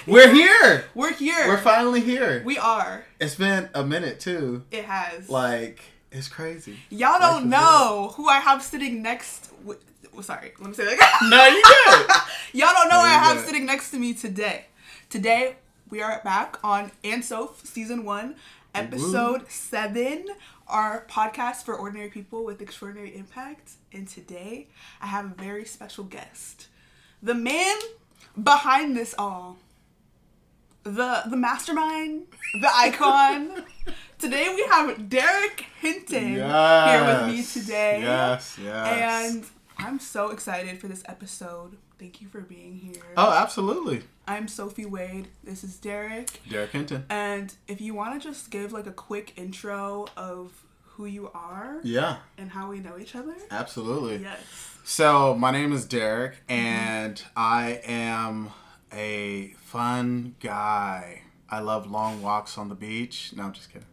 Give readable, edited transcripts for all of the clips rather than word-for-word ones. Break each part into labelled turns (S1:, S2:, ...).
S1: We're here.
S2: We're here.
S1: We're finally here.
S2: We are.
S1: It's been a minute too.
S2: It has.
S1: Like, it's crazy.
S2: Y'all don't know who I have sitting next. Sorry, let me say that again.
S1: No, you good.
S2: Y'all don't know who I have sitting next to me today. Today we are back on Andsoph season 1, episode 7. Our podcast for ordinary people with extraordinary impact. And today I have a very special guest. The man behind this all. The mastermind, the icon. Today we have Derrick Hinton here with me today.
S1: Yes.
S2: And I'm so excited for this episode. Thank you for being here.
S1: Oh, absolutely.
S2: I'm Sophie Wade. This is Derrick.
S1: Derrick Hinton.
S2: And if you want to just give like a quick intro of who you are.
S1: Yeah.
S2: And how we know each other.
S1: Absolutely.
S2: Yes.
S1: So, my name is Derrick, and I am a fun guy. I love long walks on the beach. No, I'm just kidding.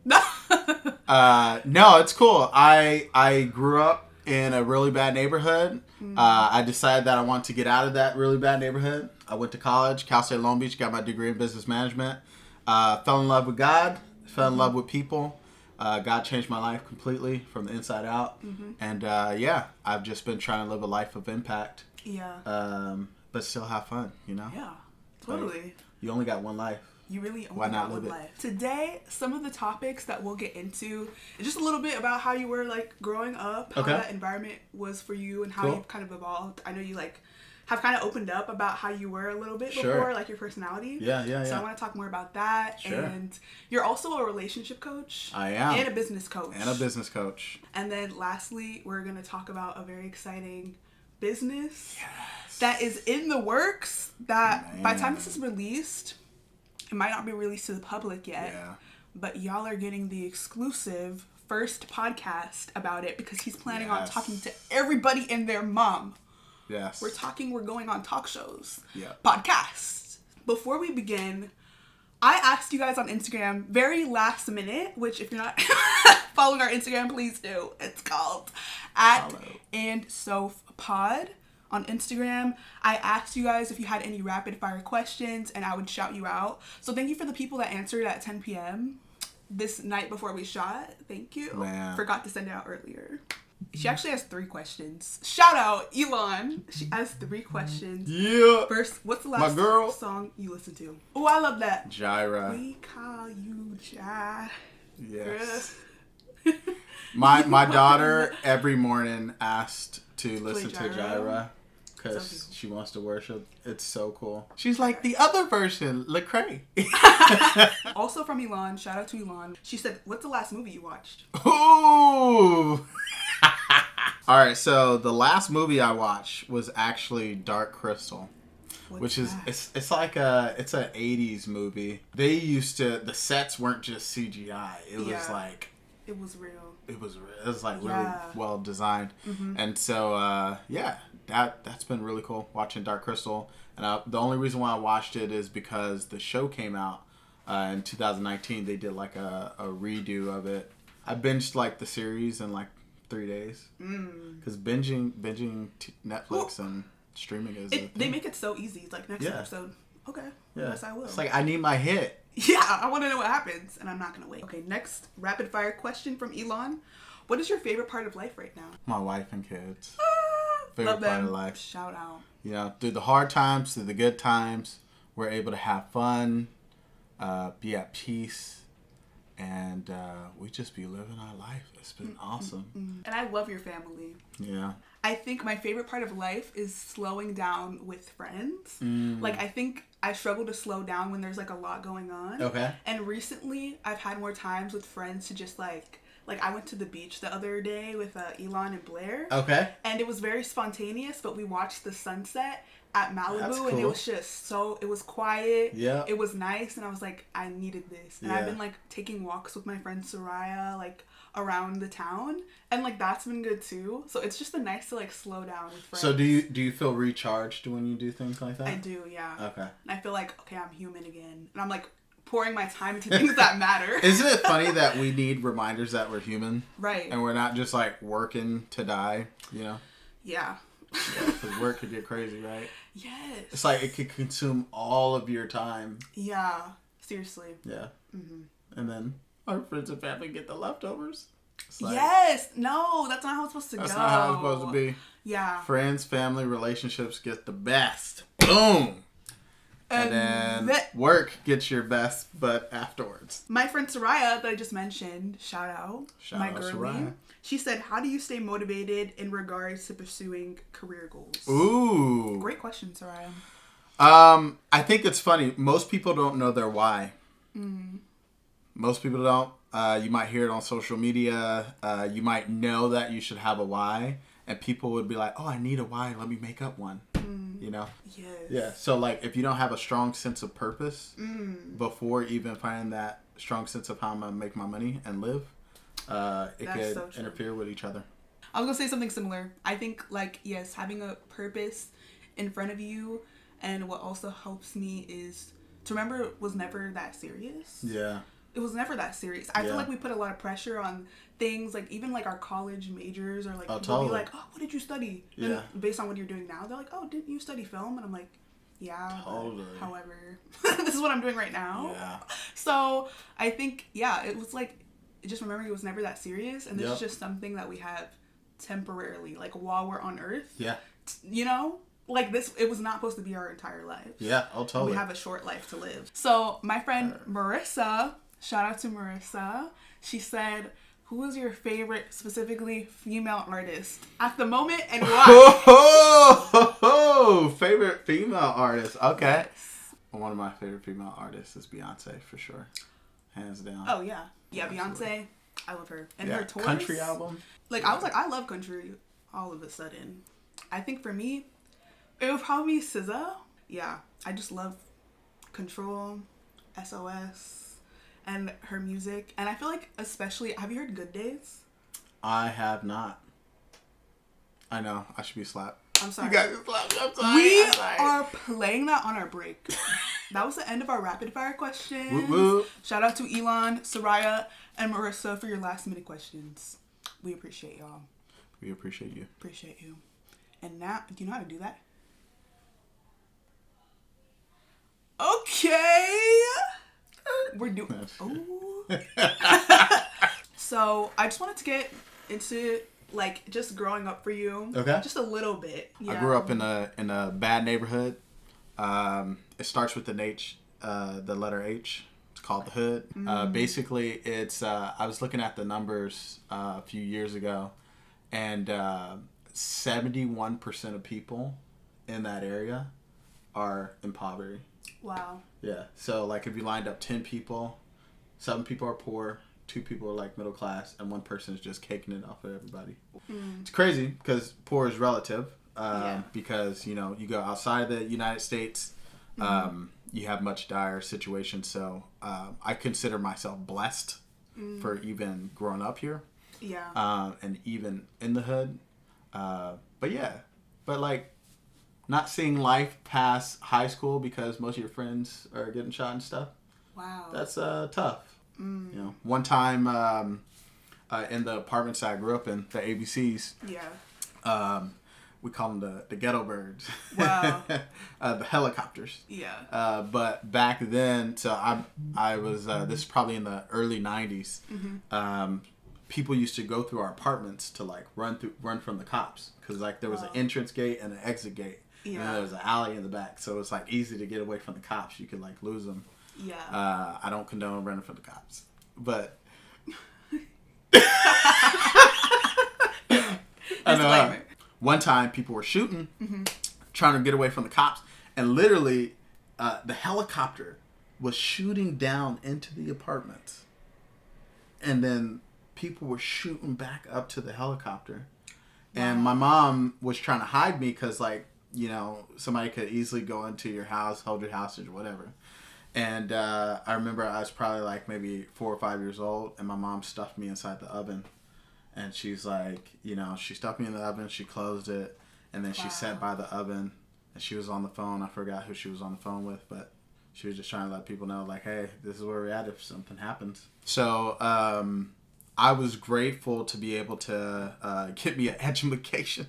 S1: No, it's cool. I grew up in a really bad neighborhood. I decided that I want to get out of that really bad neighborhood. I went to college, Cal State Long Beach, got my degree in business management. Fell in love with God, fell in love with people. God changed my life completely from the inside out. And I've just been trying to live a life of impact.
S2: Yeah.
S1: But still have fun, you know?
S2: Yeah, totally.
S1: Like, you only got one life.
S2: You really only
S1: Why not
S2: got one
S1: live it?
S2: life. Today, some of the topics that we'll get into is just a little bit about how you were like growing up, how that environment was for you, and how you've kind of evolved. I know you like have kind of opened up about how you were a little bit before, like your personality.
S1: Yeah.
S2: So I want to talk more about that.
S1: Sure.
S2: And you're also a relationship coach.
S1: I am.
S2: And a business coach. And then lastly, we're going to talk about a very exciting business that is in the works that by the time this is released, it might not be released to the public yet.
S1: Yeah.
S2: But y'all are getting the exclusive first podcast about it because he's planning on talking to everybody and their mom.
S1: Yes.
S2: We're going on talk shows.
S1: Yeah.
S2: Podcasts. Before we begin, I asked you guys on Instagram very last minute, which if you're not following our Instagram, please do. It's called @AndSophPod on Instagram. I asked you guys if you had any rapid fire questions and I would shout you out. So thank you for the people that answered at 10 p.m. this night before we shot. Thank you.
S1: Man.
S2: Forgot to send it out earlier. She actually has 3 questions. Shout out, Elon. She has 3 questions.
S1: Yeah.
S2: First, what's the last song you listened to? Oh, I love that.
S1: Gyra.
S2: We call you Gyra.
S1: Yes. My daughter every morning asked to listen to Gyra because she wants to worship. It's so cool. She's like the other version, Lecrae.
S2: Also from Elon, shout out to Elon. She said, "What's the last movie you watched?"
S1: Ooh. All right, so the last movie I watched was actually Dark Crystal. Which is it's like it's an 80s movie. They used to, the sets weren't just CGI. It was like
S2: it was real.
S1: It was like really well designed. And so that's been really cool watching Dark Crystal. And the only reason why I watched it is because the show came out in 2019. They did like a redo of it. I binged like the series in like 3 days because binging Netflix and streaming is
S2: they make it so easy. It's like next episode. Okay. Yes, I will.
S1: It's like I need my hit.
S2: Yeah, I want to know what happens, and I'm not gonna wait. Okay, next rapid fire question from Elon. What is your favorite part of life right now?
S1: My wife and kids.
S2: Favorite
S1: Love them. Part of life.
S2: Shout out.
S1: You know, through the hard times, through the good times, we're able to have fun, be at peace. And we just be living our life. It's been awesome.
S2: And I love your family.
S1: Yeah.
S2: I think my favorite part of life is slowing down with friends. Like, I think I struggle to slow down when there's, like, a lot going on.
S1: Okay.
S2: And recently, I've had more times with friends to just, like I went to the beach the other day with Elon and Blair.
S1: Okay.
S2: And it was very spontaneous, but we watched the sunset at Malibu.
S1: That's cool.
S2: And it was just it was quiet.
S1: Yeah.
S2: It was nice. And I was like, I needed this. And I've been, like, taking walks with my friend Soraya, like, around the town. And, like, that's been good, too. So it's just been nice to, like, slow down with friends.
S1: So do you feel recharged when you do things like that?
S2: I do, yeah.
S1: Okay.
S2: And I feel like, okay, I'm human again. And I'm, like, pouring my time into things that matter.
S1: Isn't it funny that we need reminders that we're human?
S2: Right.
S1: And we're not just, like, working to die, you know?
S2: Yeah.
S1: Yeah, because work could get crazy, right?
S2: Yes.
S1: It's like it could consume all of your time.
S2: Yeah. Seriously.
S1: Yeah. Mm-hmm. And then our friends and family get the leftovers.
S2: Like, yes. No, that's not how it's supposed to go.
S1: That's not how it's supposed to be.
S2: Yeah.
S1: Friends, family, relationships get the best. Boom. And then work gets your best, but afterwards.
S2: My friend Soraya that I just mentioned, shout out my girlie. Soraya. She said, how do you stay motivated in regards to pursuing career goals?
S1: Ooh.
S2: Great question, Soraya.
S1: I think it's funny. Most people don't know their why. Most people don't. You might hear it on social media. You might know that you should have a why. And people would be like, oh, I need a why. Let me make up one. You know?
S2: Yes.
S1: Yeah. So, like, if you don't have a strong sense of purpose before even finding that strong sense of how I'm going to make my money and live, it could interfere with each other.
S2: I was going to say something similar. I think, like, yes, having a purpose in front of you, and what also helps me is to remember it was never that serious.
S1: Yeah.
S2: It was never that serious. I feel like we put a lot of pressure on things, like even like our college majors, or like people be like, oh, what did you study?
S1: Yeah.
S2: And based on what you're doing now, they're like, oh, didn't you study film? And I'm like, yeah.
S1: Totally.
S2: However, this is what I'm doing right now.
S1: Yeah.
S2: So I think, it was like, just remembering it was never that serious. And this is just something that we have temporarily, like while we're on Earth.
S1: Yeah.
S2: You know? Like this, it was not supposed to be our entire life.
S1: Yeah, totally.
S2: We have a short life to live. So my friend Marissa, shout out to Marissa. She said, who is your favorite, specifically female artist at the moment and why?
S1: Favorite female artist. Okay. Yes. One of my favorite female artists is Beyonce, for sure. Hands down.
S2: Oh, yeah. Yeah, Beyonce. I love her. And her tours.
S1: Country album.
S2: Like, I was like, I love country all of a sudden. I think for me, it would probably be SZA. Yeah. I just love Control, SOS, and her music. And I feel like especially, have you heard Good Days?
S1: I have not. I know. I should be slapped.
S2: I'm sorry.
S1: You guys are slapped. I'm sorry.
S2: We are playing that on our break. That was the end of our rapid fire questions.
S1: Whoop, whoop.
S2: Shout out to Elon, Soraya, and Marissa for your last minute questions. We appreciate y'all.
S1: We appreciate you.
S2: Appreciate you. And now, do you know how to do that? Okay. We're doing. Oh. So I just wanted to get into like just growing up for you.
S1: Okay.
S2: Just a little bit.
S1: Yeah. I grew up in a bad neighborhood. It starts with an H, the letter H. It's called the Hood. Basically, it's I was looking at the numbers a few years ago, and 71% of people in that area are in poverty.
S2: Wow.
S1: Yeah. So, like, if you lined up 10 people, 7 people are poor, 2 people are, like, middle class, and 1 person is just caking it off of everybody. It's crazy because poor is relative. Because, you know, you go outside the United States, you have much dire situations. So, I consider myself blessed for even growing up here.
S2: Yeah.
S1: And even in the hood. But, yeah. But, like, not seeing life past high school because most of your friends are getting shot and stuff.
S2: Wow.
S1: That's tough. You know, one time in the apartments I grew up in, the ABCs.
S2: Yeah.
S1: We call them the ghetto birds.
S2: Wow.
S1: The helicopters.
S2: Yeah.
S1: But back then, so I was this is probably in the early 90s. People used to go through our apartments to like run from the cops because like there was an entrance gate and an exit gate. Yeah. And then there was an alley in the back, so it's like easy to get away from the cops. You could like lose them.
S2: Yeah.
S1: I don't condone running from the cops, but and, one time people were shooting, trying to get away from the cops, and literally the helicopter was shooting down into the apartments, and then people were shooting back up to the helicopter. Wow. And my mom was trying to hide me because, like, you know, somebody could easily go into your house, hold your hostage or whatever. And I remember I was probably like maybe 4 or 5 years old, and my mom stuffed me inside the oven. And she's like, you know, she stuffed me in the oven, she closed it, and then she sat by the oven, and she was on the phone. I forgot who she was on the phone with, but she was just trying to let people know, like, hey, this is where we're at if something happens. So I was grateful to be able to get me an education.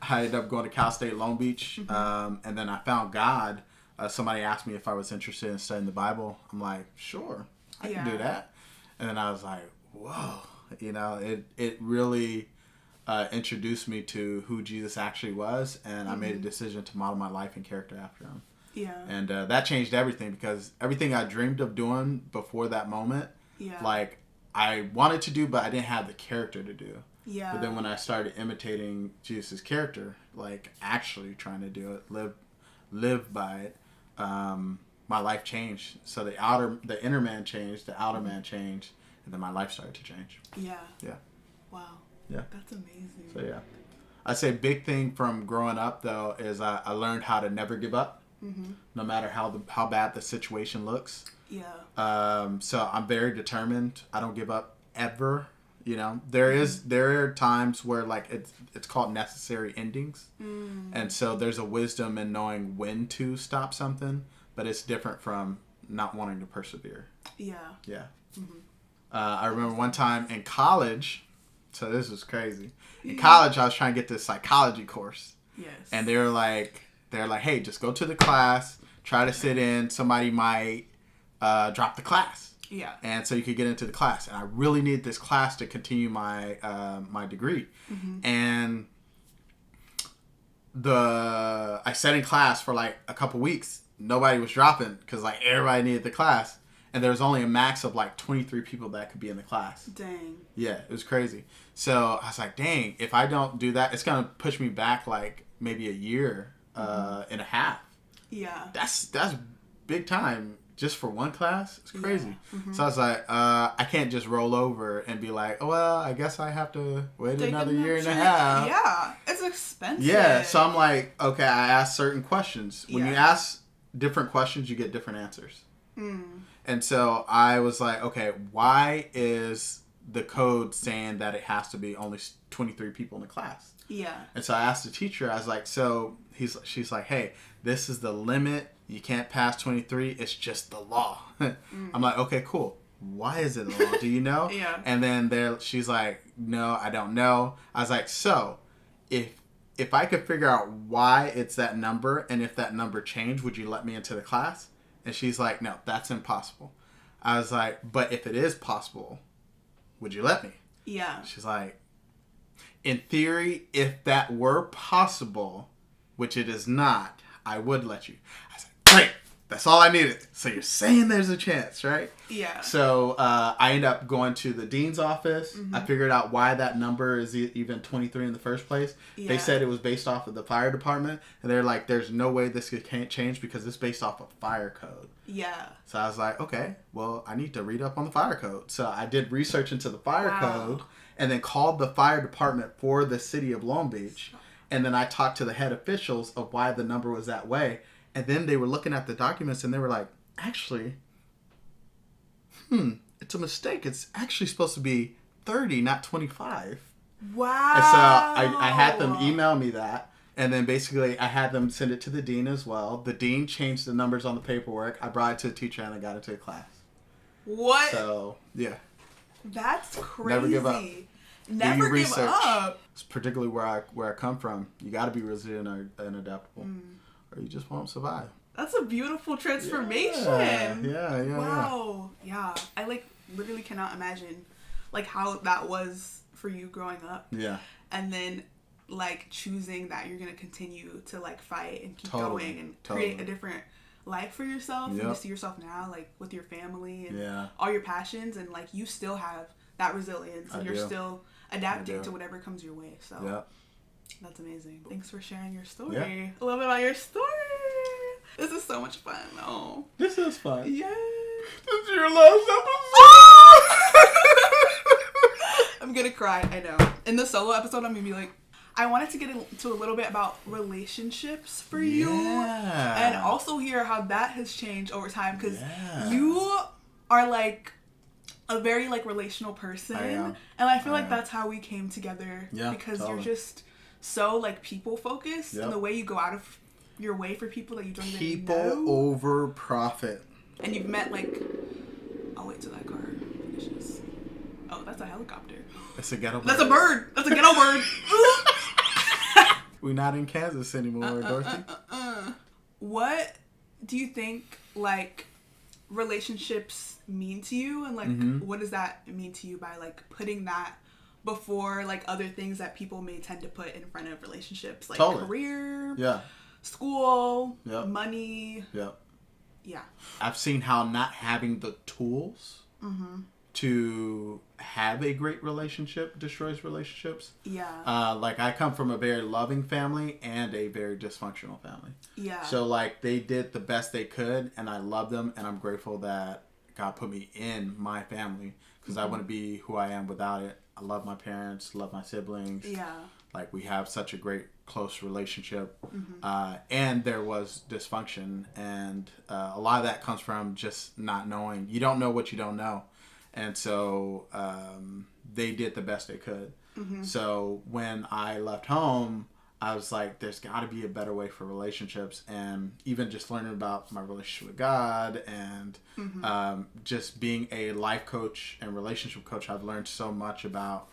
S1: I ended up going to Cal State Long Beach, and then I found God. Somebody asked me if I was interested in studying the Bible. I'm like, sure, I can do that. And then I was like, whoa, it really introduced me to who Jesus actually was, and I made a decision to model my life and character after him.
S2: Yeah.
S1: And that changed everything, because everything I dreamed of doing before that moment, like, I wanted to do, but I didn't have the character to do. Yeah. But then when I started imitating Jesus' character, like actually trying to do it, live by it, my life changed. So the inner man changed, the outer man changed, and then my life started to change. Yeah. Yeah.
S2: Wow.
S1: Yeah.
S2: That's amazing.
S1: So yeah. I'd say big thing from growing up though is I learned how to never give up, no matter how bad the situation looks. Yeah. So I'm very determined. I don't give up ever. There are times where like it's called necessary endings, and so there's a wisdom in knowing when to stop something, but it's different from not wanting to persevere. Yeah. Yeah. I remember one time in college. So this was crazy. In college, I was trying to get this psychology course. Yes. And they were like, hey, just go to the class, try to sit in. Somebody might drop the class. Yeah. And so you could get into the class. And I really needed this class to continue my my degree. And I sat in class for like a couple weeks. Nobody was dropping because like everybody needed the class. And there was only a max of like 23 people that could be in the class. Dang. Yeah, it was crazy. So I was like, dang, if I don't do that, it's going to push me back like maybe a year and a half. Yeah. That's big time just for one class. It's crazy. Yeah. So I was like, I can't just roll over and be like, oh, well, I guess I have to wait another year and a half.
S2: Yeah, it's expensive.
S1: Yeah, so I'm like, okay, I ask certain questions. When you ask different questions, you get different answers. And so I was like, okay, why is the code saying that it has to be only 23 people in the class? Yeah. And so I asked the teacher, I was like, she's like, hey, this is the limit. You can't pass 23. It's just the law. I'm like, okay, cool. Why is it the law? Do you know? Yeah. And then she's like, no, I don't know. I was like, so if I could figure out why it's that number, and if that number changed, would you let me into the class? And she's like, no, that's impossible. I was like, but if it is possible, would you let me? Yeah. She's like, in theory, if that were possible, which it is not, I would let you. I said, great. That's all I needed. So you're saying there's a chance, right? Yeah. So I ended up going to the dean's office. I figured out why that number is even 23 in the first place. Yeah. They said it was based off of the fire department. And they're like, there's no way this can't change because it's based off of fire code. Yeah. So I was like, okay, well, I need to read up on the fire code. So I did research into the fire code and then called the fire department for the city of Long Beach. And then I talked to the head officials of why the number was that way. And then they were looking at the documents and they were like, actually, it's a mistake. It's actually supposed to be 30, not 25. Wow. And so I had them email me that. And then basically I had them send it to the dean as well. The dean changed the numbers on the paperwork. I brought it to the teacher and I got it to the class. What? So, yeah.
S2: That's crazy.
S1: Never give up. Never give up. It's particularly where I come from. You got to be resilient and adaptable. Or you just won't survive.
S2: That's a beautiful transformation.
S1: Yeah.
S2: Wow. Yeah. I literally cannot imagine how that was for you growing up. Yeah. And then choosing that you're going to continue to fight and keep going and create a different life for yourself. Yep. And you see yourself now with your family and all your passions, and you still have that resilience and you're still adapting to whatever comes your way. So yeah. That's amazing. Thanks for sharing your story. Yeah. A little bit about your story. This is so much fun. Oh.
S1: This is fun.
S2: Yeah.
S1: This is your last episode.
S2: I'm gonna cry. I know. In the solo episode, I'm gonna be I wanted to get into a little bit about relationships for you. And also hear how that has changed over time. Because you are a very relational person. I am. And I feel that's how we came together. Yeah, because you're just so people focused, and the way you go out of your way for people that you don't even know.
S1: People over profit.
S2: And you've met I'll wait till that car finishes. Oh, that's a helicopter.
S1: It's a ghetto bird.
S2: That's a bird. That's a ghetto bird.
S1: We're not in Kansas anymore, Dorothy.
S2: What do you think, like, relationships mean to you? And, like, what does that mean to you by, like, putting that before, like, other things that people may tend to put in front of relationships? Like, career, school, money. Yeah.
S1: I've seen how not having the tools to have a great relationship destroys relationships.
S2: Yeah.
S1: Like, I come from a very loving family and a very dysfunctional family.
S2: Yeah.
S1: So, like, they did the best they could, and I love them, and I'm grateful that God put me in my family, because I wouldn't be who I am without it. I love my parents, love my siblings.
S2: Yeah.
S1: Like, we have such a great, close relationship. And there was dysfunction, and a lot of that comes from just not knowing. You don't know what you don't know. And so they did the best they could. So when I left home, I was like, there's got to be a better way for relationships. And even just learning about my relationship with God and just being a life coach and relationship coach, I've learned so much about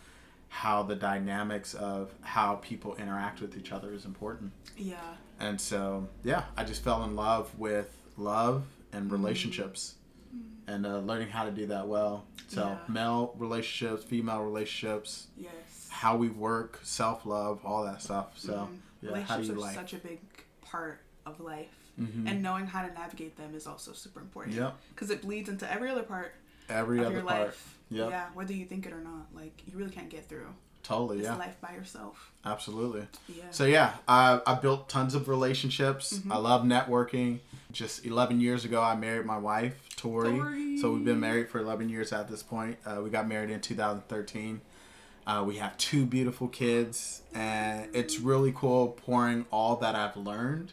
S1: how the dynamics of how people interact with each other is important. Yeah. And so, yeah, I just fell in love with love and relationships. And learning how to do that well. So male relationships, female relationships, how we work, self-love, all that stuff. So
S2: relationships are such a big part of life. And knowing how to navigate them is also super important. Yeah. Because it bleeds into every other part of your life. Yep. Yeah, whether you think it or not. Like, you really can't get through.
S1: Totally,
S2: this life by yourself.
S1: Absolutely. Yeah. So, yeah, I built tons of relationships. I love networking. Just 11 years ago, I married my wife, Tory. So we've been married for 11 years at this point. We got married in 2013. We have 2 beautiful kids. And it's really cool pouring all that I've learned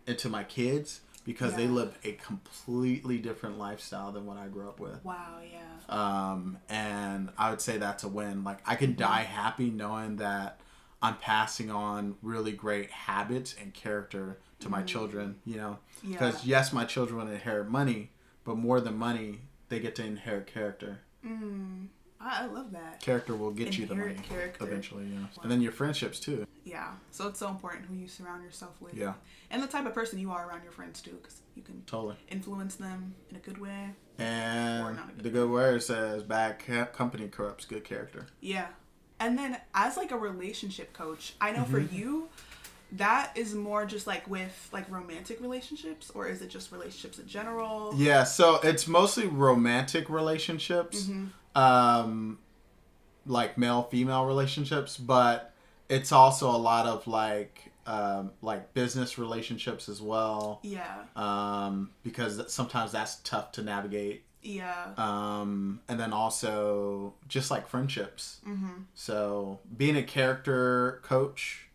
S1: into my kids, because they live a completely different lifestyle than what I grew up with.
S2: Wow, yeah.
S1: And I would say that's a win. Like, I can die happy knowing that I'm passing on really great habits and character to my children, you know? Because, yes, my children will inherit money, but more than money, they get to inherit character.
S2: I love that.
S1: Character will get you the money eventually, you know? Wow. And then your friendships, too.
S2: Yeah. So it's so important who you surround yourself with.
S1: Yeah.
S2: And the type of person you are around your friends, too, because you can influence them in a good way.
S1: And the good word says bad company corrupts good character.
S2: Yeah. And then as, like, a relationship coach, I know for you, that is more just, like, with, like, romantic relationships, or is it just relationships in general?
S1: Yeah, so it's mostly romantic relationships, like male-female relationships, but it's also a lot of, like business relationships as well. Yeah. Because sometimes that's tough to navigate. Yeah. And then also just, like, friendships. So being a character coach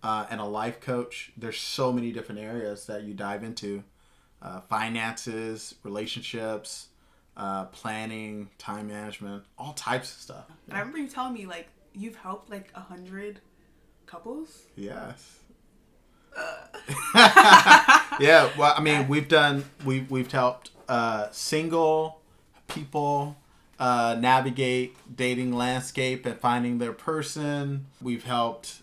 S1: and a life coach, there's so many different areas that you dive into. Finances, relationships, planning, time management, all types of stuff.
S2: And I remember you telling me, like, you've helped, like, 100 couples?
S1: Yes. Yeah, well, I mean, we've helped single people navigate dating landscape and finding their person. We've helped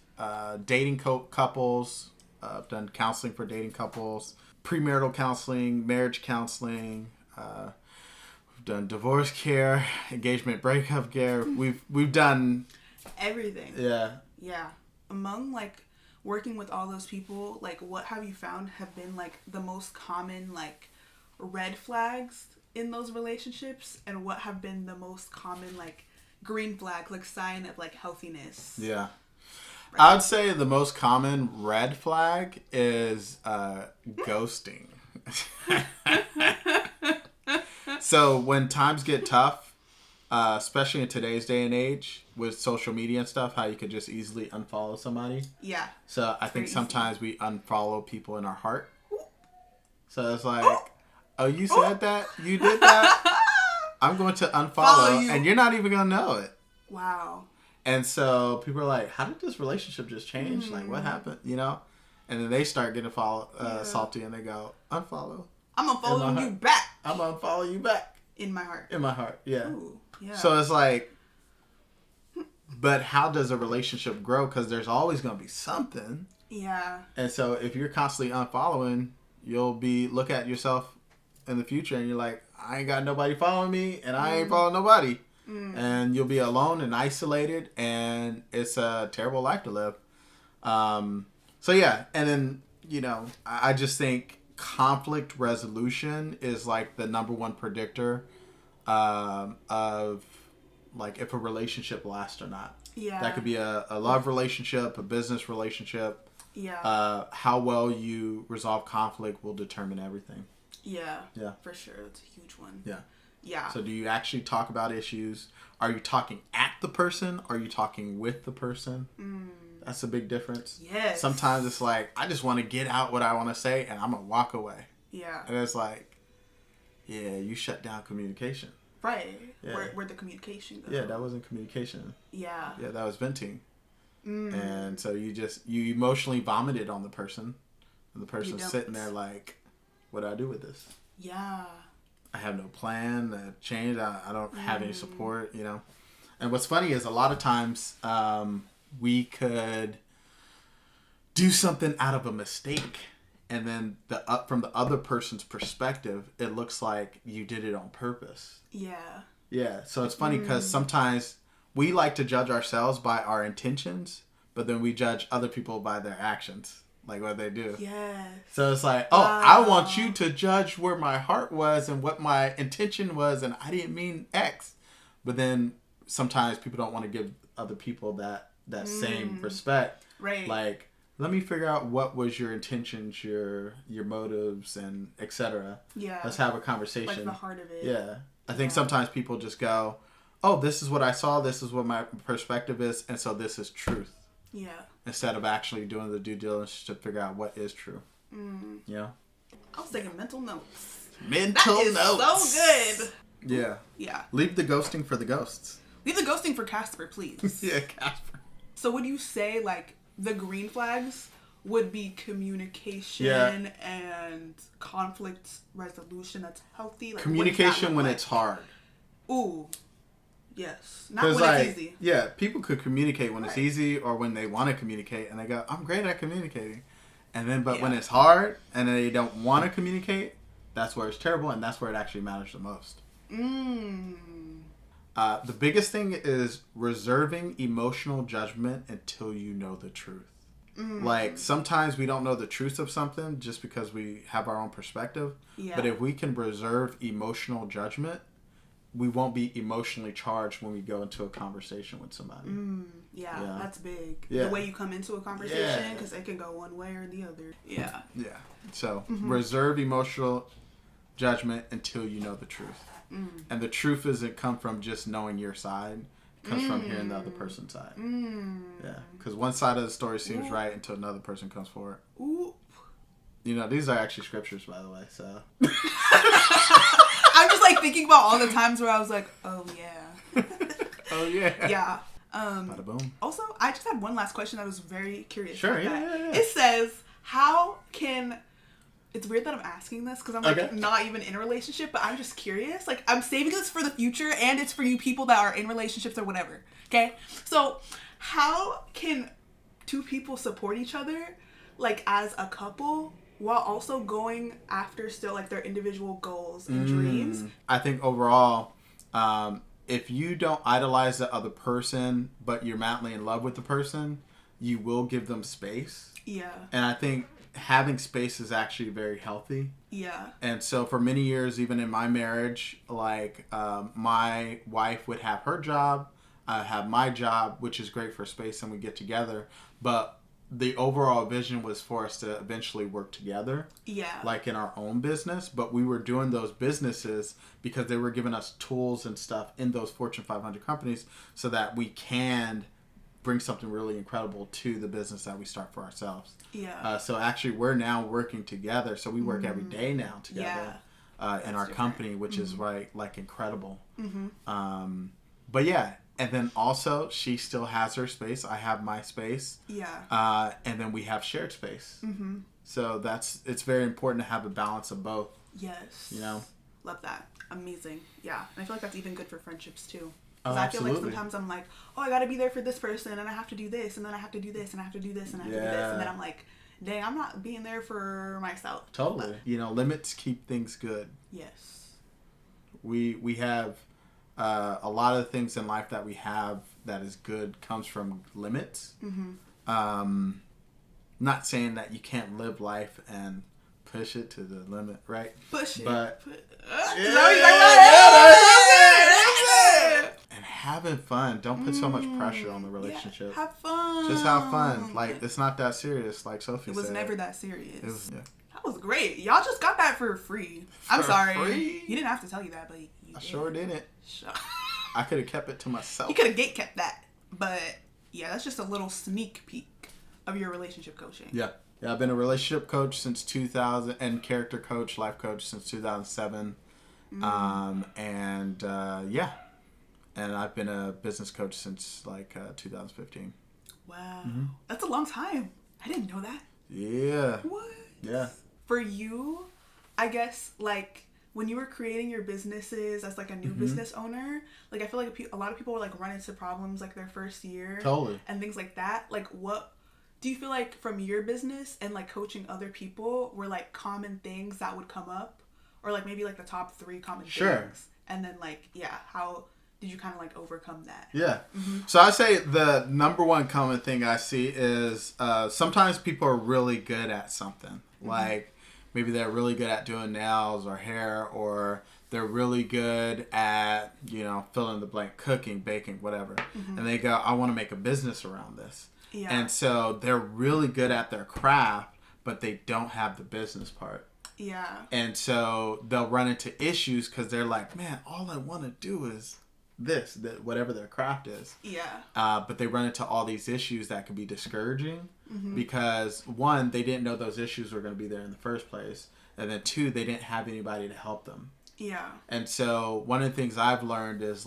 S1: dating couples. I've done counseling for dating couples, premarital counseling, marriage counseling. We've done divorce care, engagement breakup care. We've done
S2: everything.
S1: Yeah.
S2: Yeah. Among, like, working with all those people, like, what have you found have been, like, the most common, like, red flags in those relationships, and what have been the most common, like, green flag, like, sign of, like, healthiness?
S1: Yeah. Right. I would say the most common red flag is ghosting. So when times get tough, especially in today's day and age with social media and stuff, how you could just easily unfollow somebody. Yeah. So I think sometimes we unfollow people in our heart. So it's like, oh, you said that? You did that? I'm going to unfollow, and you're not even going to know it. Wow. And so people are like, how did this relationship just change? Like, what happened? You know? And then they start getting salty, and they go, unfollow.
S2: I'm unfollowing you back.
S1: I'm unfollow you back.
S2: In my heart.
S1: In my heart, yeah. Ooh, yeah. So it's like, But how does a relationship grow? Because there's always going to be something.
S2: Yeah.
S1: And so if you're constantly unfollowing, you'll be look at yourself in the future and you're like, I ain't got nobody following me and I ain't following nobody. And you'll be alone and isolated, and it's a terrible life to live. So yeah, and then, you know, I just think conflict resolution is like the number one predictor of like if a relationship lasts or not.
S2: Yeah.
S1: That could be a love relationship, a business relationship.
S2: Yeah.
S1: How well you resolve conflict will determine everything.
S2: Yeah.
S1: Yeah.
S2: For sure. That's a huge one.
S1: Yeah.
S2: Yeah.
S1: So do you actually talk about issues? Are you talking at the person? Are you talking with the person? That's a big difference.
S2: Yes.
S1: Sometimes it's like, I just want to get out what I want to say and I'm going to walk away.
S2: Yeah.
S1: And it's like, yeah, you shut down communication.
S2: Right.
S1: Yeah.
S2: Where'd the communication go?
S1: Yeah, that wasn't communication.
S2: Yeah.
S1: Yeah, that was venting. And so you emotionally vomited on the person. And the person's sitting there like, what do I do with this?
S2: Yeah.
S1: I have no plan to change. I don't have any support, you know. And what's funny is a lot of times we could do something out of a mistake. And then from the other person's perspective, it looks like you did it on purpose.
S2: Yeah.
S1: Yeah. So it's funny because sometimes we like to judge ourselves by our intentions, but then we judge other people by their actions. Like what they do.
S2: Yes.
S1: So it's like, I want you to judge where my heart was and what my intention was, and I didn't mean X. But then sometimes people don't want to give other people that same respect.
S2: Right.
S1: Like, let me figure out what was your intentions, your motives, and etc.
S2: Yeah.
S1: Let's have a conversation.
S2: Like the heart of it.
S1: Yeah. I think sometimes people just go, oh, this is what I saw, this is what my perspective is, and so this is truth.
S2: Yeah.
S1: Instead of actually doing the due diligence to figure out what is true. You know?
S2: I was taking mental notes.
S1: Mental
S2: that is
S1: notes.
S2: So good.
S1: Yeah.
S2: Yeah.
S1: Leave the ghosting for the ghosts.
S2: Leave the ghosting for Casper, please.
S1: Yeah, Casper.
S2: So would you say, like, the green flags would be communication and conflict resolution that's healthy? Like,
S1: communication when it's hard.
S2: Ooh. Yes. Not when it's easy.
S1: Yeah, people could communicate when it's easy or when they want to communicate and they go, I'm great at communicating. And then, but when it's hard and they don't want to communicate, that's where it's terrible and that's where it actually matters the most. The biggest thing is reserving emotional judgment until you know the truth. Like, sometimes we don't know the truth of something just because we have our own perspective. Yeah. But if we can reserve emotional judgment, we won't be emotionally charged when we go into a conversation with somebody.
S2: Yeah, that's big.
S1: Yeah.
S2: The way you come into a conversation, because it can go one way or the other. Yeah.
S1: Yeah. So, reserve emotional judgment until you know the truth. And the truth doesn't come from just knowing your side. It comes from hearing the other person's side. Yeah. Because one side of the story seems right until another person comes forward.
S2: Ooh.
S1: You know, these are actually scriptures, by the way, so...
S2: I'm just like thinking about all the times where I was like, oh yeah.
S1: Oh yeah.
S2: Yeah.
S1: Bada boom.
S2: Also, I just have one last question that I was very curious about.
S1: Sure, yeah.
S2: It says, how can... It's weird that I'm asking this because I'm like not even in a relationship, but I'm just curious. Like, I'm saving this for the future and it's for you people that are in relationships or whatever. Okay? So, how can two people support each other, like, as a couple, while also going after still, like, their individual goals and dreams?
S1: I think overall, if you don't idolize the other person, but you're madly in love with the person, you will give them space.
S2: Yeah.
S1: And I think having space is actually very healthy.
S2: Yeah.
S1: And so for many years, even in my marriage, like, my wife would have her job, I have my job, which is great for space, and we get together. But the overall vision was for us to eventually work together. Yeah. Like in our own business. But we were doing those businesses because they were giving us tools and stuff in those Fortune 500 companies so that we can bring something really incredible to the business that we start for ourselves. Yeah. So actually we're now working together. So we work every day now together in our company, which is like incredible. But yeah. And then also, she still has her space. I have my space. Yeah. And then we have shared space. So it's very important to have a balance of both.
S2: Yes.
S1: You know?
S2: Love that. Amazing. Yeah. And I feel like that's even good for friendships, too. Because I feel like sometimes I'm like, oh, I got to be there for this person, and I have to do this, and then I have to do this, and I have to do this, and I have to do this. And then I'm like, dang, I'm not being there for myself.
S1: Totally. But, limits keep things good. Yes. We have a lot of things in life that we have that is good comes from limits. Mm-hmm. Not saying that you can't live life and push it to the limit, right? Push it. But and having fun. Don't put so much pressure on the relationship. Yeah, have fun. Just have fun. Like, it's not that serious, like Sophie said.
S2: It was never that serious. That was great. Y'all just got that for free. I'm sorry. Free? You didn't have to tell you that, but you did.
S1: Sure didn't. I could have kept it to myself.
S2: You could have gate kept that. But, yeah, that's just a little sneak peek of your relationship coaching.
S1: Yeah. Yeah, I've been a relationship coach since 2000 and character coach, life coach since 2007. And I've been a business coach since 2015.
S2: Wow. Mm-hmm. That's a long time. I didn't know that.
S1: Yeah.
S2: What?
S1: Yeah.
S2: For you, I guess, when you were creating your businesses as, a new business owner, I feel like a lot of people would, run into problems, their first year.
S1: Totally.
S2: And things like that. What do you feel like from your business and, coaching other people were, common things that would come up? Or, maybe, the top 3 common things? And then, how did you kind of, overcome that?
S1: Yeah. Mm-hmm. So I say the number one common thing I see is sometimes people are really good at something. Mm-hmm. Maybe they're really good at doing nails or hair, or they're really good at, fill in the blank, cooking, baking, whatever. Mm-hmm. And they go, I want to make a business around this. Yeah. And so they're really good at their craft, but they don't have the business part. Yeah. And so they'll run into issues because they're like, man, all I want to do is whatever their craft is. Yeah. But they run into all these issues that could be discouraging because, one, they didn't know those issues were going to be there in the first place. And then, two, they didn't have anybody to help them. Yeah. And so one of the things I've learned is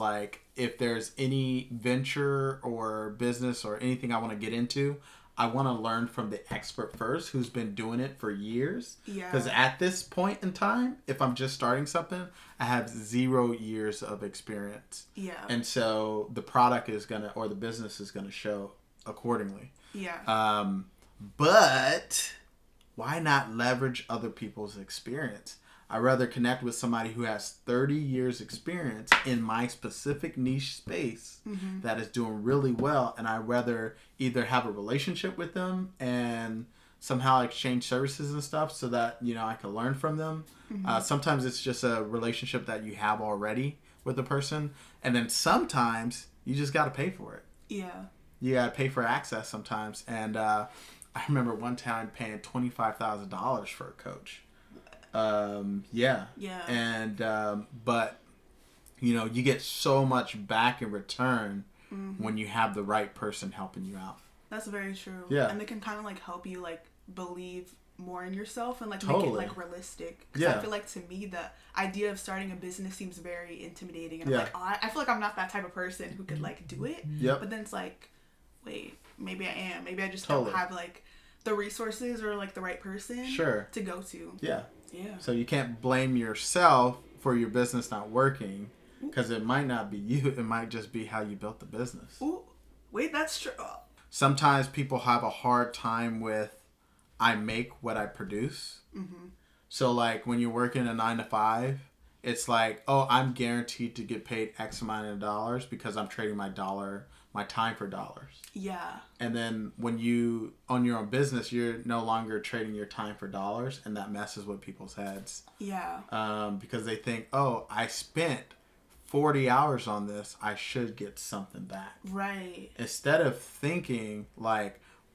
S1: if there's any venture or business or anything I want to get into, I want to learn from the expert first who's been doing it for years. Yeah. Because at this point in time, if I'm just starting something, I have 0 years of experience. Yeah. And so the product is or the business is going to show accordingly. Yeah. But why not leverage other people's experience? I'd rather connect with somebody who has 30 years experience in my specific niche space that is doing really well. And I'd rather either have a relationship with them and somehow exchange services and stuff so that, I can learn from them. Sometimes it's just a relationship that you have already with the person. And then sometimes you just got to pay for it. Yeah. You got to pay for access sometimes. And I remember one time paying $25,000 for a coach. Yeah. And, but, you get so much back in return when you have the right person helping you out.
S2: That's very true. Yeah. And they can kind of help you believe more in yourself and totally. Make it realistic. Because I feel to me, the idea of starting a business seems very intimidating. And I'm I feel I'm not that type of person who could do it. Yep. But then it's wait, maybe I am. Maybe I just don't have the resources or the right person to go to. Yeah. Yeah. So
S1: you can't blame yourself for your business not working because it might not be you. It might just be how you built the business.
S2: Ooh, wait, that's true.
S1: Sometimes people have a hard time with I make what I produce. Mm-hmm. So when you're working a 9-to-5, it's I'm guaranteed to get paid X amount of dollars because I'm trading my time for dollars. Yeah. And then when you own your own business, you're no longer trading your time for dollars, and that messes with people's heads. Yeah. Because they think, oh, I spent 40 hours on this, I should get something back. Right. Instead of thinking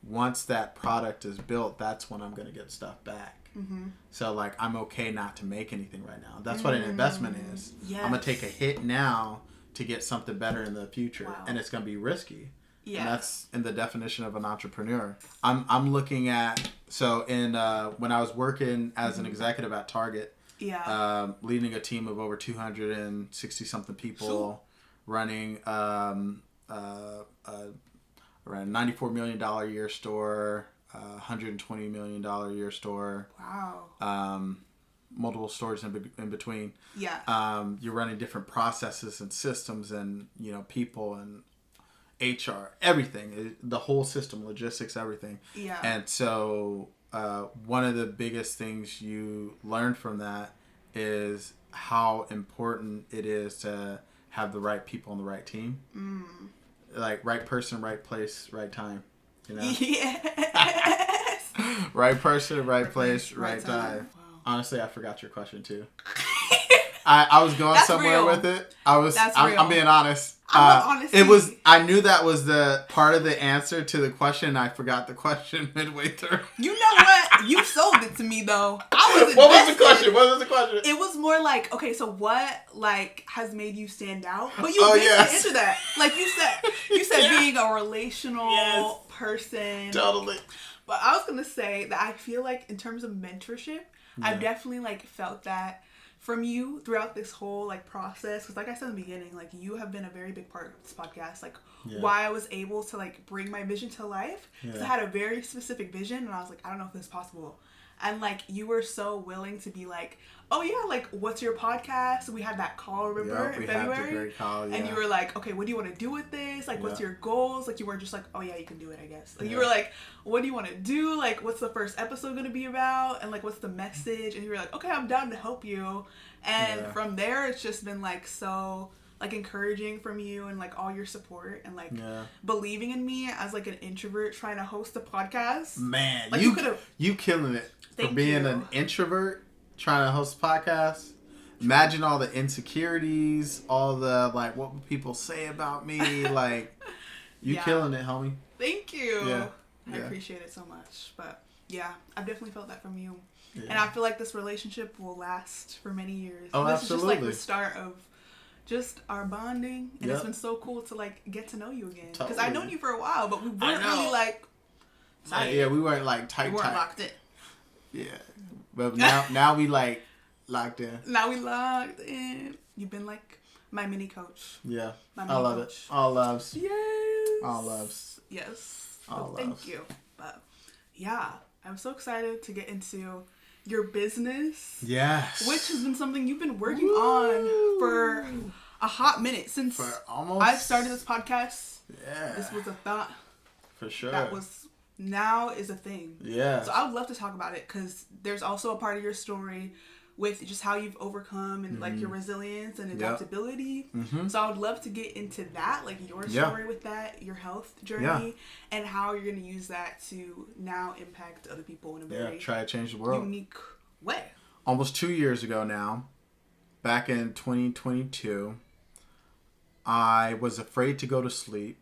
S1: once that product is built, that's when I'm going to get stuff back. Mm-hmm. So I'm okay not to make anything right now. That's what an investment is. Yes. I'm going to take a hit now to get something better in the future. Wow. And it's going to be risky. Yeah. And that's in the definition of an entrepreneur. I'm looking at, when I was working as an executive at Target, leading a team of over 260 something people, running around $94 million a year store, $120 million a year store. Wow. multiple stores in between.
S2: Yeah.
S1: You're running different processes and systems and, people and HR, everything, the whole system, logistics, everything.
S2: Yeah.
S1: And so one of the biggest things you learn from that is how important it is to have the right people on the right team. Like right person, right place, right time.
S2: Yes.
S1: Right person, right place, right time. Wow. Honestly, I forgot your question too. I was going somewhere with it. I'm being honest. I knew that was the part of the answer to the question. I forgot the question midway through.
S2: You know what? You sold it to me though. What
S1: was the question?
S2: It was more like, okay, so what has made you stand out? But you didn't answer that. Like you said being a relational person.
S1: Totally.
S2: But I was gonna say that I feel like in terms of mentorship, I've definitely felt that from you throughout this whole process, because like I said in the beginning, you have been a very big part of this podcast, why I was able to bring my vision to life, because I had a very specific vision and I was like, I don't know if this is possible, and you were so willing to be oh yeah, what's your podcast? We had that call, remember, in February,
S1: had the great call,
S2: and you were like, okay, what do you want to do with this, what's your goals, you weren't just oh yeah, you can do it, I guess, you were like, what do you want to do, what's the first episode going to be about, and what's the message, and you were like, okay, I'm down to help you, and from there it's just been so encouraging from you, and all your support, and believing in me as an introvert trying to host a podcast.
S1: Man, you killing it for being an introvert trying to host a podcast. Imagine all the insecurities, all the what would people say about me, you killing it, homie.
S2: Thank you. I appreciate it so much. But yeah, I've definitely felt that from you. And I feel like this relationship will last for many years.
S1: Oh,
S2: this
S1: absolutely.
S2: is just the start of just our bonding, and it's been so cool to get to know you again, because I've known you for a while, but we weren't really tight.
S1: Yeah, we weren't tight.
S2: We weren't locked in.
S1: Yeah, but now we locked in.
S2: Now we locked in. You've been my mini coach.
S1: Yeah,
S2: my
S1: mini I love coach. It. All loves.
S2: Yes.
S1: All loves.
S2: Yes.
S1: All loves.
S2: Thank you. But yeah, I'm so excited to get into your business.
S1: Yes.
S2: Which has been something you've been working on for a hot minute since I started this podcast.
S1: Yeah.
S2: This was a thought.
S1: For sure.
S2: That was now is a thing.
S1: Yeah.
S2: So I would love to talk about it, because there's also a part of your story with just how you've overcome and your resilience and adaptability. So I would love to get into that, your story with that, your health journey, and how you're going to use that to now impact other people in a very
S1: try to change the world.
S2: Unique way.
S1: Almost 2 years ago now, back in 2022, I was afraid to go to sleep,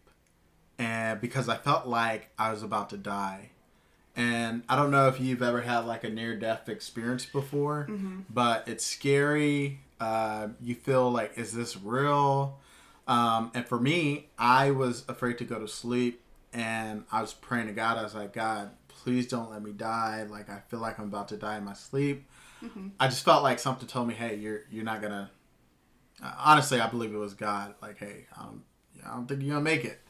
S1: and because I felt like I was about to die. And I don't know if you've ever had a near-death experience before, but it's scary. You feel is this real? And for me, I was afraid to go to sleep, and I was praying to God. I was like, God, please don't let me die. I feel like I'm about to die in my sleep. I just felt like something told me, hey, you're not gonna. Honestly, I believe it was God. Hey, I don't think you're gonna make it.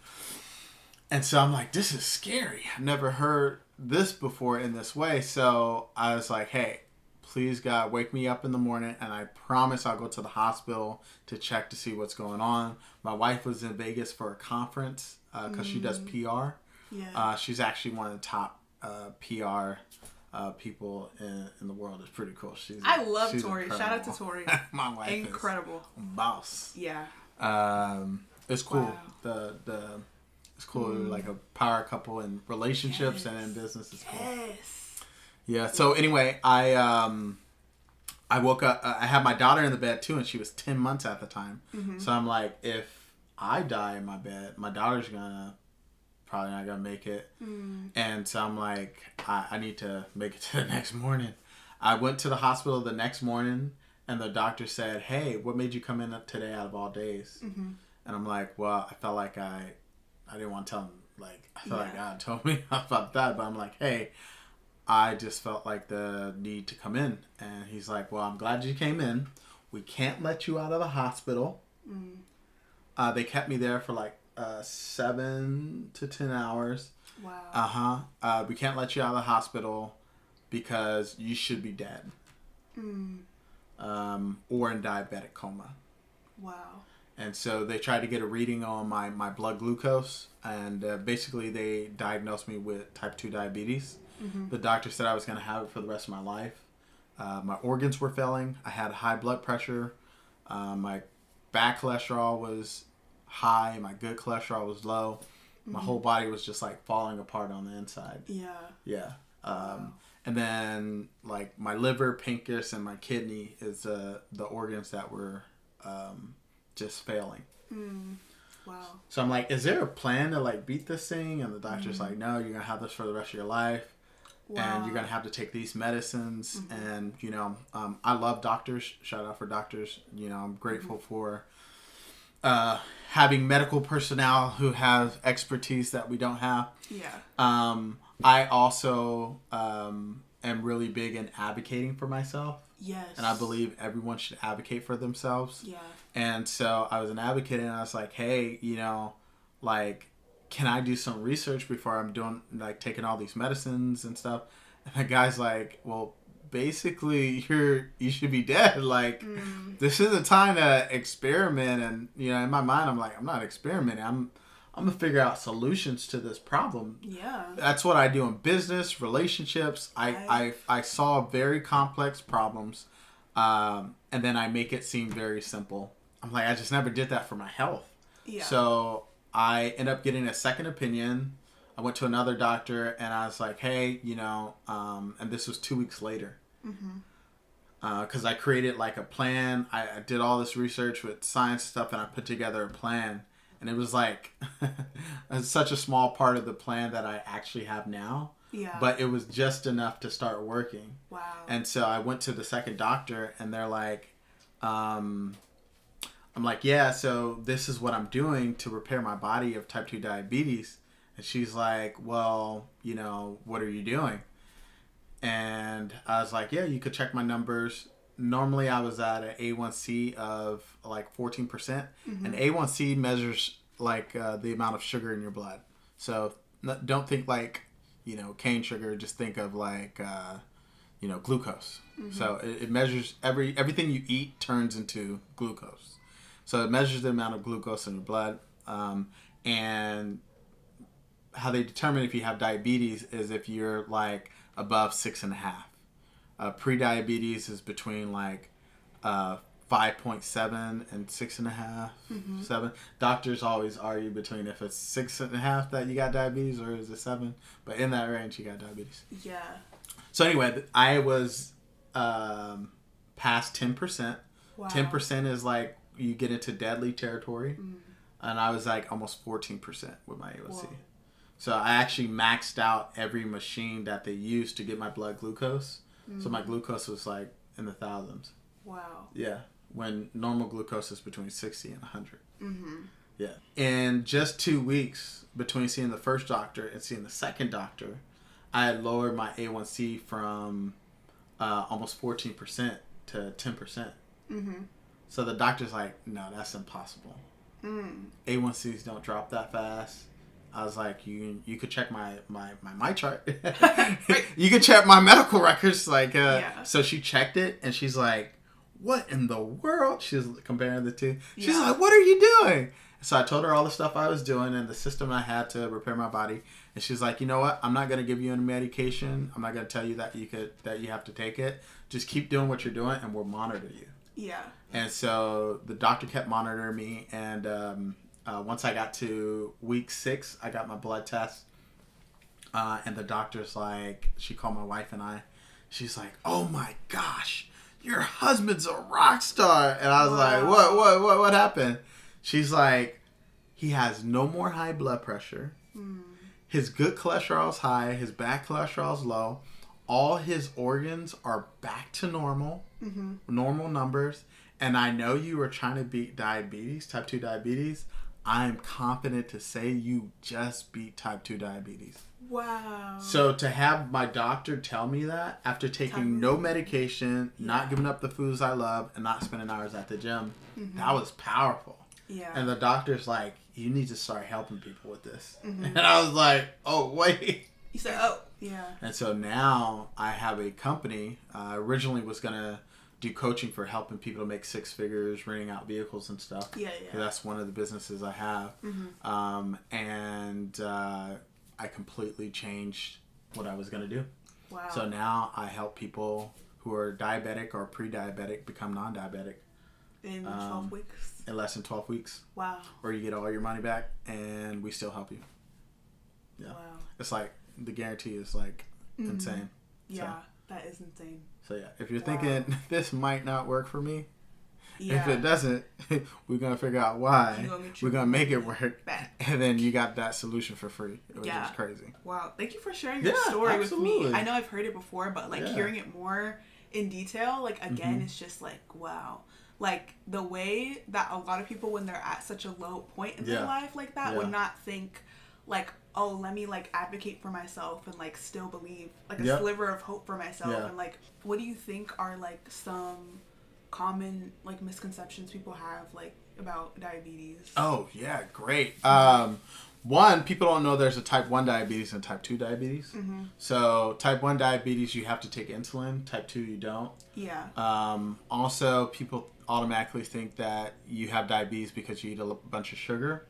S1: And so I'm like, this is scary. I've never heard this before in this way. So I was like, hey, please God, wake me up in the morning, and I promise I'll go to the hospital to check to see what's going on. My wife was in Vegas for a conference because she does PR.
S2: Yeah.
S1: She's actually one of the top PR people in the world. It's pretty cool.
S2: I love Tory. Incredible. Shout out to Tory.
S1: My wife
S2: incredible.
S1: Is boss.
S2: Yeah.
S1: It's cool.
S2: Wow.
S1: It's cool, a power couple in relationships and in business. It's cool.
S2: Yes.
S1: Yeah. So anyway, I woke up. I had my daughter in the bed too, and she was 10 months at the time. So I'm like, if I die in my bed, my daughter's probably not gonna make it. And so I'm like, I need to make it to the next morning. I went to the hospital the next morning, and the doctor said, "Hey, what made you come in today out of all days?" And I'm like, well, I felt like I didn't want to tell him, I felt like God told me about that, but I'm like, hey, I just felt like the need to come in. And he's like, well, I'm glad you came in. We can't let you out of the hospital. They kept me there for 7 to 10 hours.
S2: Wow.
S1: We can't let you out of the hospital because you should be dead. or in diabetic coma.
S2: Wow.
S1: And so they tried to get a reading on my blood glucose, and basically they diagnosed me with type 2 diabetes. The doctor said I was going to have it for the rest of my life. My organs were failing. I had high blood pressure. My bad cholesterol was high. My good cholesterol was low. My whole body was just like falling apart on the inside.
S2: Yeah.
S1: Yeah. And then like my liver, pancreas, and my kidney is the organs that were just failing.
S2: Wow.
S1: So I'm like, is there a plan to like beat this thing? And the doctor's like, no, you're gonna have this for the rest of your life. Wow. And you're gonna have to take these medicines. And you know, I love doctors. Shout out for doctors. You know, I'm grateful for having medical personnel who have expertise that we don't have.
S2: Yeah.
S1: I also am really big in advocating for myself.
S2: Yes.
S1: And I believe everyone should advocate for themselves.
S2: Yeah.
S1: And so I was an advocate, and I was like, hey, you know, like, can I do some research before I'm doing, like, taking all these medicines and stuff? And the guy's like, well, basically, you should be dead. Like, this is a time to experiment. And, you know, in my mind, I'm like, I'm not experimenting. I'm going to figure out solutions to this problem.
S2: Yeah.
S1: That's what I do in business, relationships. I solve very complex problems, and then I make it seem very simple. I'm like, I just never did that for my health.
S2: Yeah.
S1: So I end up getting a second opinion. I went to another doctor, and I was like, hey, you know, and this was 2 weeks later. Because I created like a plan. I did all this research with science stuff, and I put together a plan. And it was like such a small part of the plan that I actually have now. Yeah. But it was just enough to start working.
S2: Wow.
S1: And so I went to the second doctor, and they're like, I'm like, yeah, so this is what I'm doing to repair my body of type 2 diabetes. And she's like, well, you know, what are you doing? And I was like, yeah, you could check my numbers. Normally I was at an A1C of like 14%. And A1C measures like the amount of sugar in your blood. So don't think like, you know, cane sugar. Just think of like, you know, glucose. So it measures everything you eat turns into glucose. So it measures the amount of glucose in your blood. And how they determine if you have diabetes is if you're like above 6.5. Pre-diabetes is between like 5.7 and 6.5, 7. Doctors always argue between if it's 6.5 that you got diabetes or is it 7. But in that range, you got diabetes.
S2: Yeah.
S1: So anyway, I was past 10%. Wow. 10% is like you get into deadly territory. And I was like almost 14% with my A1C. Whoa. So I actually maxed out every machine that they used to get my blood glucose. So my glucose was like in the thousands. Wow. Yeah. When normal glucose is between 60 and 100. Yeah. In just 2 weeks between seeing the first doctor and seeing the second doctor, I had lowered my A1C from almost 14% to 10%. So the doctor's like, no, that's impossible. A1Cs don't drop that fast. I was like, you could check my chart. You could check my medical records. Like, So she checked it, and she's like, what in the world? She was comparing the two. She's like, what are you doing? So I told her all the stuff I was doing and the system I had to repair my body. And she's like, you know what? I'm not going to give you any medication. I'm not going to tell you that you have to take it. Just keep doing what you're doing, and we'll monitor you. Yeah. And so the doctor kept monitoring me, and once I got to week 6, I got my blood test, and the doctor's like, she called my wife and I. She's like, oh my gosh, your husband's a rock star. And I was like, what happened? She's like, he has no more high blood pressure. His good cholesterol's high. His bad cholesterol's low. All his organs are back to normal, normal numbers. And I know you were trying to beat diabetes, type 2 diabetes. I'm confident to say you just beat type 2 diabetes. Wow. So to have my doctor tell me that after taking no medication, not giving up the foods I love, and not spending hours at the gym, that was powerful. Yeah. And the doctor's like, you need to start helping people with this. And I was like, oh, wait.
S2: You said, oh, yeah.
S1: And so now I have a company. Originally was going to do coaching for helping people to make six figures, renting out vehicles and stuff.
S2: Yeah.
S1: That's one of the businesses I have. And I completely changed what I was going to do.
S2: Wow.
S1: So now I help people who are diabetic or pre-diabetic become non-diabetic.
S2: In 12 weeks?
S1: In less than 12 weeks.
S2: Wow.
S1: Or you get all your money back and we still help you. Yeah.
S2: Wow.
S1: It's like, the guarantee is like insane.
S2: Yeah, that is insane.
S1: So yeah, if you're thinking this might not work for me,
S2: yeah.
S1: if it doesn't, we're going to figure out why. We're going to make it work.
S2: Back.
S1: And then you got that solution for free, which is crazy.
S2: Wow. Thank you for sharing your story
S1: absolutely.
S2: with me. I know I've heard it before, but like hearing it more in detail, like again, it's just like, wow. Like the way that a lot of people, when they're at such a low point in their life like that, would not think like, oh, let me like advocate for myself and like still believe, like a sliver of hope for myself. And like, what do you think are like some common like misconceptions people have like about diabetes?
S1: Oh yeah, great. One, people don't know there's a type 1 diabetes and type 2 diabetes. So type 1 diabetes, you have to take insulin. Type 2, you don't.
S2: Yeah.
S1: Also, people automatically think that you have diabetes because you eat a bunch of sugar.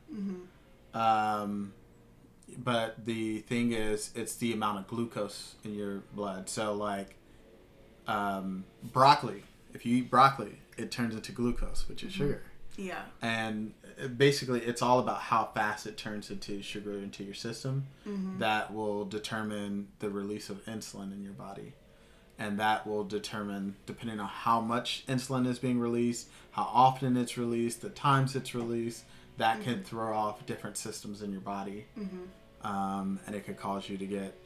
S1: But the thing is, it's the amount of glucose in your blood. So like broccoli, if you eat broccoli, it turns into glucose, which is sugar.
S2: Yeah.
S1: And basically, it's all about how fast it turns into sugar into your system. That will determine the release of insulin in your body. And that will determine, depending on how much insulin is being released, how often it's released, the times it's released, that can throw off different systems in your body. And it could cause you to get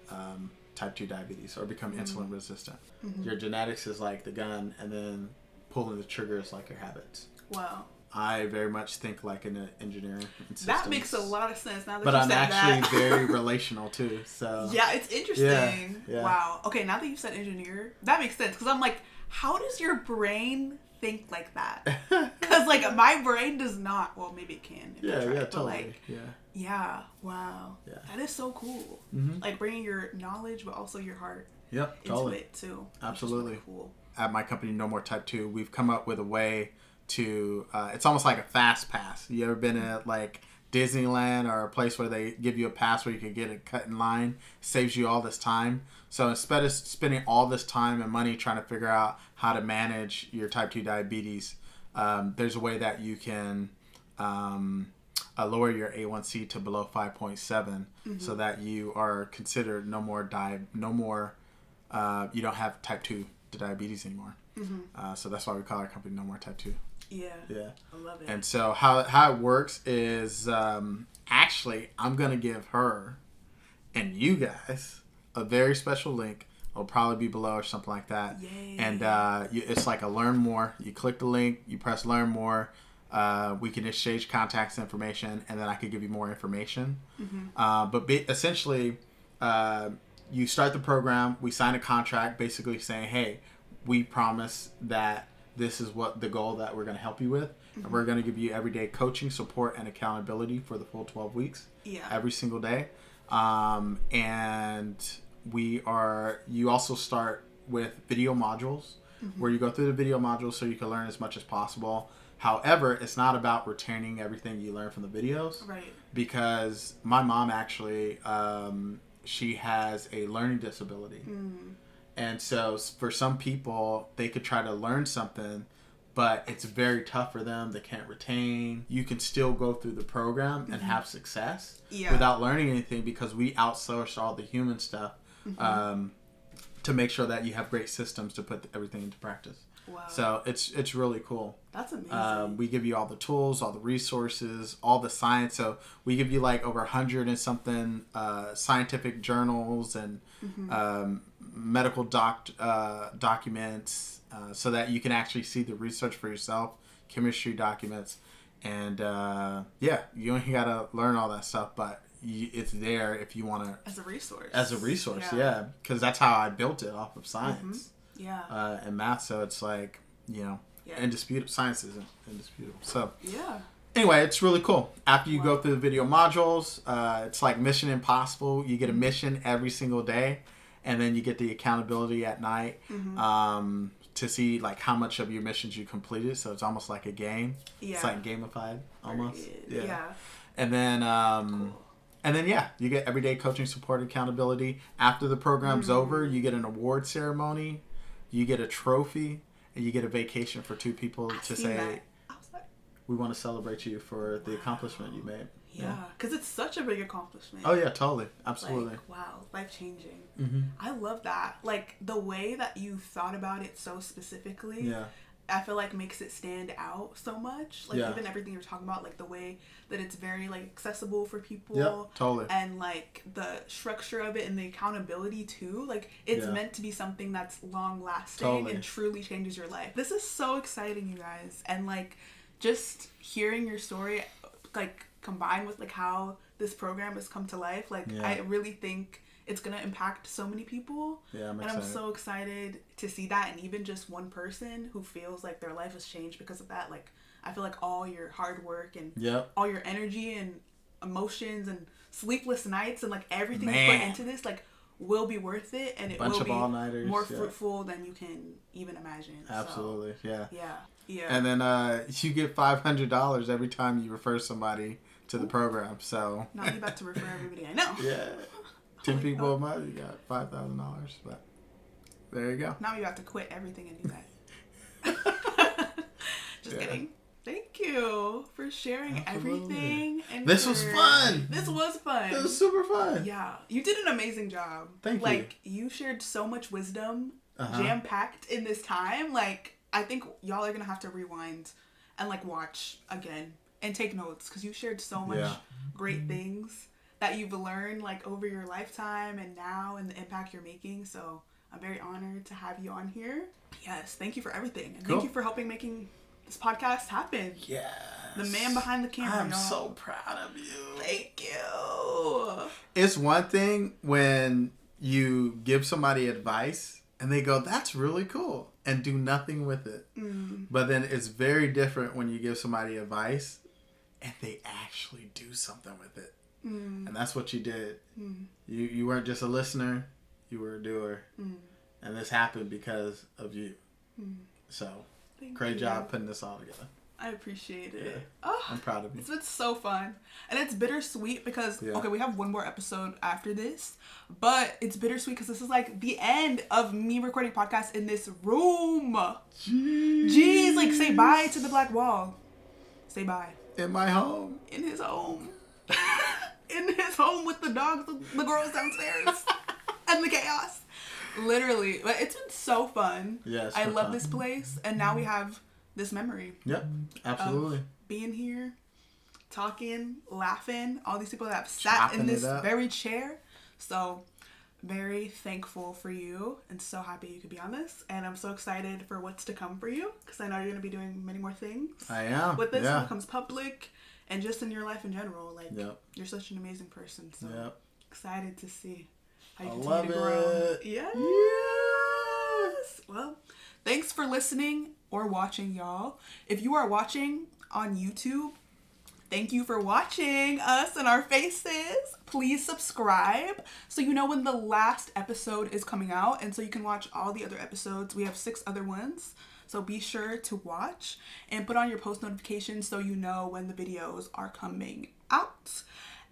S1: type 2 diabetes or become insulin resistant. Your genetics is like the gun, and then pulling the trigger is like your habits.
S2: Wow.
S1: I very much think like an engineer in systems.
S2: That makes a lot of sense now that
S1: but
S2: you
S1: I'm
S2: said
S1: actually
S2: that.
S1: very relational too. So
S2: yeah, it's interesting.
S1: Yeah.
S2: Wow. Okay, now that you said engineer, that makes sense because I'm like, how does your brain think like that? Because like my brain does not. Well, maybe it can.
S1: Yeah,
S2: totally.
S1: Like,
S2: yeah. Wow.
S1: Yeah.
S2: That is so cool. Like bringing your knowledge, but also your heart. Into it too.
S1: Absolutely.
S2: Really cool.
S1: At my company, No More Type 2, we've come up with a way to, it's almost like a fast pass. You ever been at like Disneyland or a place where they give you a pass where you can get a cut in line? Saves you all this time. So instead of spending all this time and money trying to figure out how to manage your type 2 diabetes, there's a way that you can lower your A1C to below 5.7 so that you are considered you don't have type 2 diabetes anymore. So that's why we call our company No More Type 2.
S2: Yeah. I love it.
S1: And so how it works is actually I'm going to give her and you guys a very special link. It'll probably be below or something like that.
S2: Yay.
S1: And it's like a learn more. You click the link, you press learn more. We can exchange contacts information, and then I could give you more information. Essentially, you start the program. We sign a contract basically saying, hey, we promise that this is what the goal that we're going to help you with. And we're going to give you everyday coaching, support, and accountability for the full 12 weeks. Every single day. And you also start with video modules where you go through the video modules so you can learn as much as possible. However, it's not about retaining everything you learn from the videos.
S2: Right.
S1: Because my mom actually, she has a learning disability. And so for some people, they could try to learn something, but it's very tough for them. They can't retain. You can still go through the program and have success without learning anything because we outsource all the human stuff to make sure that you have great systems to put everything into practice.
S2: Wow.
S1: So it's really cool.
S2: That's amazing.
S1: We give you all the tools, all the resources, all the science. So we give you like over 100 and something scientific journals and medical documents so that you can actually see the research for yourself, chemistry documents. And you only got to learn all that stuff, but it's there if you want to. As a resource, yeah. Because that's how I built it off of science. And math, so it's like, indisputable. Science isn't indisputable. So Anyway, it's really cool. After you go through the video modules, it's like Mission Impossible. You get a mission every single day, and then you get the accountability at night to see like how much of your missions you completed. So it's almost like a game. Yeah. It's like gamified almost. Yeah. And then you get everyday coaching, support, accountability. After the program's over, you get an award ceremony, you get a trophy, and you get a vacation for 2 people to say, we want to celebrate you for the accomplishment you made.
S2: Yeah, because it's such a big accomplishment.
S1: Oh, yeah, totally. Absolutely.
S2: Like, wow, life-changing. I love that. Like, the way that you thought about it so specifically, I feel like makes it stand out so much. Like, even everything you're talking about, like, the way that it's very, like, accessible for people.
S1: Yeah, totally.
S2: And, like, the structure of it and the accountability, too. Like, it's meant to be something that's long-lasting and truly changes your life. This is so exciting, you guys. And, like, just hearing your story, like, combined with, like, how this program has come to life, like, I really think it's going to impact so many people. Yeah, I'm excited. And I'm so excited to see that. And even just one person who feels like their life has changed because of that, like, I feel like all your hard work and all your energy and emotions and sleepless nights and, like, everything you put into this, like, will be worth it, and it will be more fruitful than you can even imagine.
S1: Absolutely.
S2: So, yeah.
S1: And then you get $500 every time you refer somebody to the program. So
S2: now you're about to refer everybody I know.
S1: Yeah. 10 people a month, you got $5,000. But there you go.
S2: Now you have to quit everything and do that. Just kidding. Thank you for sharing everything. And
S1: this was fun.
S2: This was fun.
S1: It was super fun.
S2: Yeah. You did an amazing job.
S1: Thank you.
S2: Like, you shared so much wisdom, jam-packed in this time. Like, I think y'all are going to have to rewind and, like, watch again and take notes, because you shared so much great things that you've learned, like, over your lifetime and now, and the impact you're making. So I'm very honored to have you on here. Yes. Thank you for everything. And thank you for helping making this podcast happen. Yes. The man behind the camera.
S1: I'm so proud of you.
S2: Thank you.
S1: It's one thing when you give somebody advice and they go, that's really cool, and do nothing with it. But then it's very different when you give somebody advice and they actually do something with it. And that's what you did. You weren't just a listener, you were a doer. And this happened because of you. So great job putting this all together.
S2: I appreciate it. Oh,
S1: I'm proud of you.
S2: It's been so fun. And it's bittersweet because, okay, we have one more episode after this. But it's bittersweet because this is like the end of me recording podcasts in this room. Jeez. Like, say bye to the black wall. Say bye.
S1: In my home.
S2: In his home. In his home with the dogs, the girls downstairs. And the chaos. Literally. But it's been so fun. Yes. I love this place. And now we have this memory.
S1: Yep. Absolutely.
S2: Being here, talking, laughing. All these people that have sat in this very chair. So, very thankful for you. And so happy you could be on this. And I'm so excited for what's to come for you. Because I know you're going to be doing many more things.
S1: I am.
S2: With this, when it becomes public. And just in your life in general. Like, you're such an amazing person. So, excited to see how you continue to grow. Yes. Well, thanks for listening or watching, y'all. If you are watching on YouTube, thank you for watching us and our faces. Please subscribe so you know when the last episode is coming out, and so you can watch all the other episodes. We have 6 other ones. So be sure to watch and put on your post notifications so you know when the videos are coming out.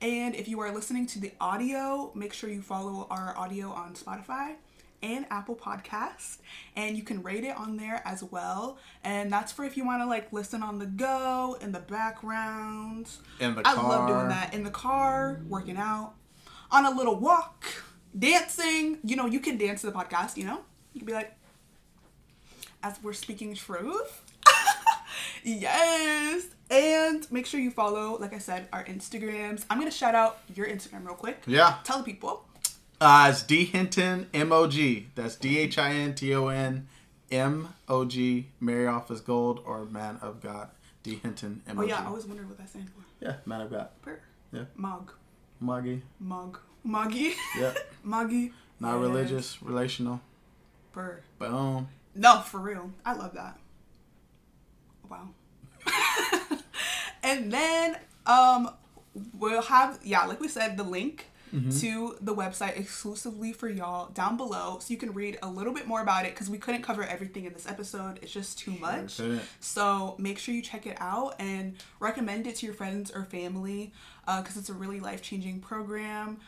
S2: And if you are listening to the audio, make sure you follow our audio on Spotify and Apple Podcasts, and you can rate it on there as well. And that's for if you want to, like, listen on the go, in the background.
S1: In the car.
S2: I love doing that. In the car, working out, on a little walk, dancing. You know, you can dance to the podcast, you know? You can be like, as we're speaking truth. Yes. And make sure you follow, like I said, our Instagrams. I'm going to shout out your Instagram real quick.
S1: Yeah.
S2: Tell the people.
S1: It's D Hinton MOG. That's DHINTON MOG. Mary Office Gold or Man of God. D Hinton MOG.
S2: Oh yeah, I always wondered what that stands for.
S1: Yeah, Man of God. Yeah.
S2: Mog.
S1: Moggy.
S2: Moggy.
S1: Yep.
S2: Moggy.
S1: Not religious, relational.
S2: Bird.
S1: Boom.
S2: No, for real. I love that. Wow. And then we'll have, like we said, the link to the website exclusively for y'all down below, so you can read a little bit more about it, because we couldn't cover everything in this episode. It's just too much. So make sure you check it out and recommend it to your friends or family, because it's a really life-changing program.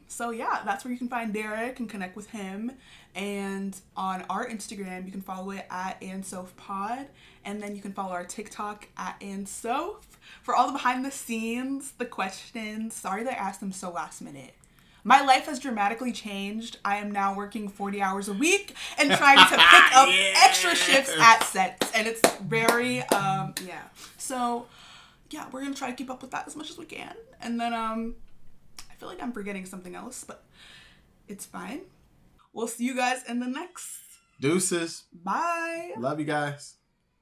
S2: So yeah, that's where you can find Derrick and connect with him. And on our Instagram, you can follow it at AndSophPod. And then you can follow our TikTok at Andsoph for all the behind the scenes, the questions. Sorry that I asked them so last minute. My life has dramatically changed. I am now working 40 hours a week and trying to pick up extra shifts at sets. And it's very, So, yeah, we're going to try to keep up with that as much as we can. And then, I feel like I'm forgetting something else, but it's fine. We'll see you guys in the next.
S1: Deuces.
S2: Bye.
S1: Love you guys.